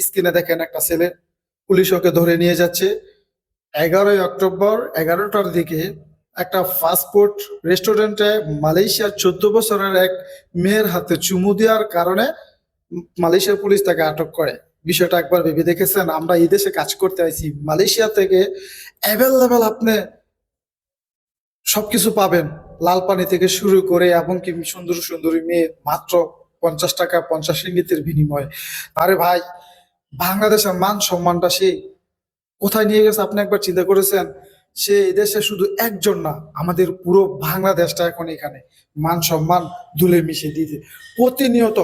স্ক্রিনে দেখেন একটা ছেলে, পুলিশ ওকে ধরে নিয়ে যাচ্ছে। 11ই অক্টোবর 11টার দিকে একটা ফাস্টফুড রেস্টুরেন্টে মালয়েশিয়ার 14 বছরের এক মেয়ের হাতে চুমু দেওয়ার কারণে মালয়েশিয়ার পুলিশ তাকে আটক করে। বিষয়টা একবার ভেবে দেখেছেন? আমরা এই দেশে কাজ করতে আইছি, মালয়েশিয়া থেকে অ্যাভেলেবেল আপনি সবকিছু পাবেন, লাল পানি থেকে শুরু করে এমনকি সুন্দর সুন্দরী মেয়ে মাত্র 50 টাকা 50 রিঙ্গিতের বিনিময়ে। আরে ভাই, বাংলাদেশের মান সম্মানটা সে কোথায় নিয়ে গেছে আপনি একবার চিন্তা করেছেন? সে এদেশে শুধু একজন না, আমাদের পুরো বাংলাদেশটা এখন এখানে মান সম্মান ধুলে মিশিয়ে দিয়েছে প্রতিনিয়ত।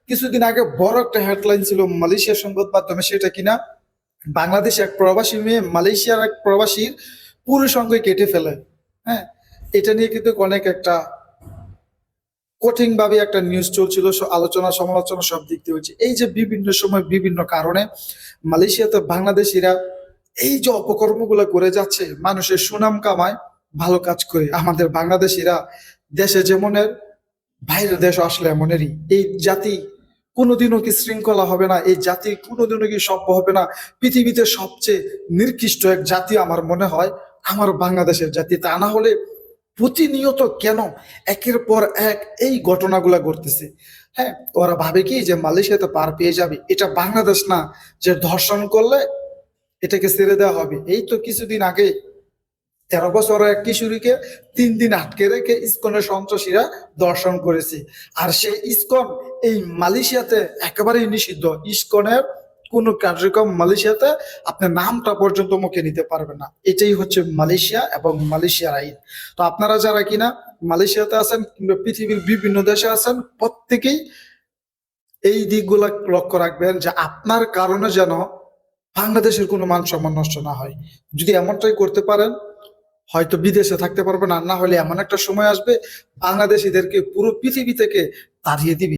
কিছুদিন আগে বড় একটা হেডলাইন ছিল মালয়েশিয়ার সংবাদ মাধ্যমে, সেটা কিনা বাংলাদেশে এক প্রবাসী মেয়ে মালয়েশিয়ার এক প্রবাসীর পুরো সঙ্গে কেটে ফেলে। হ্যাঁ, এটা নিয়ে কিন্তু অনেক একটা কঠিন ভাবে একটা নিউজ চলছিল, আলোচনা সমালোচনা সব দিক দিয়ে হচ্ছে। এই যে বিভিন্ন সময় বিভিন্ন কারণে মালয়েশিয়াতে বাংলাদেশিরা এই যে অপকর্মগুলো করে যাচ্ছে, মানুষের সুনাম কামায় ভালো কাজ করে, আমাদের বাংলাদেশিরা দেশে যেমনের বাইরের দেশ আসলে এমনেরই। এই জাতি কোনোদিনও কি শৃঙ্খলা হবে না? এই জাতি কোনোদিনও কি সভ্য হবে না? পৃথিবীতে সবচেয়ে নিকৃষ্ট এক জাতি আমার মনে হয় আমার বাংলাদেশের জাতি। তা না হলে প্রতিনিয়ত কেন একের পর এক এই ঘটনাগুলা ঘটতেছে? হ্যাঁ, ওরা ভাবে কি যে মালয়েশিয়াতে পার পেয়ে যাবে, এটা বাংলাদেশ না যে ধর্ষণ করলে এটাকে ছেড়ে দেওয়া হবে। এই তো কিছুদিন আগে 13 বছরের এক কিশোরীকে 3 দিন আটকে রেখে ইসকনের সন্ত্রাসীরা দর্শন করেছে। আর সেই ইসকন এই মালয়েশিয়াতে একেবারেই নিষিদ্ধ। ইসকনের কোন কার্যক্রম মালয়েশিয়াতে আপনার নামটা পর্যন্ত মুখে নিতে পারবে না। এটাই হচ্ছে মালয়েশিয়া এবং মালয়েশিয়ার আইন। তো আপনারা যারা কিনা মালয়েশিয়াতে আছেন কিংবা পৃথিবীর বিভিন্ন দেশে আছেন, প্রত্যেকেই এই দিকগুলা লক্ষ্য রাখবেন যে আপনার কারণে যেন বাংলাদেশের কোনো মান সম্মান নষ্ট না হয়। যদি এমনটাই করতে পারেন, হয়তো বিদেশে থাকতে পারবেন, আর না হলে এমন একটা সময় আসবে বাংলাদেশিদেরকে পুরো পৃথিবী থেকে তাড়িয়ে দিবে।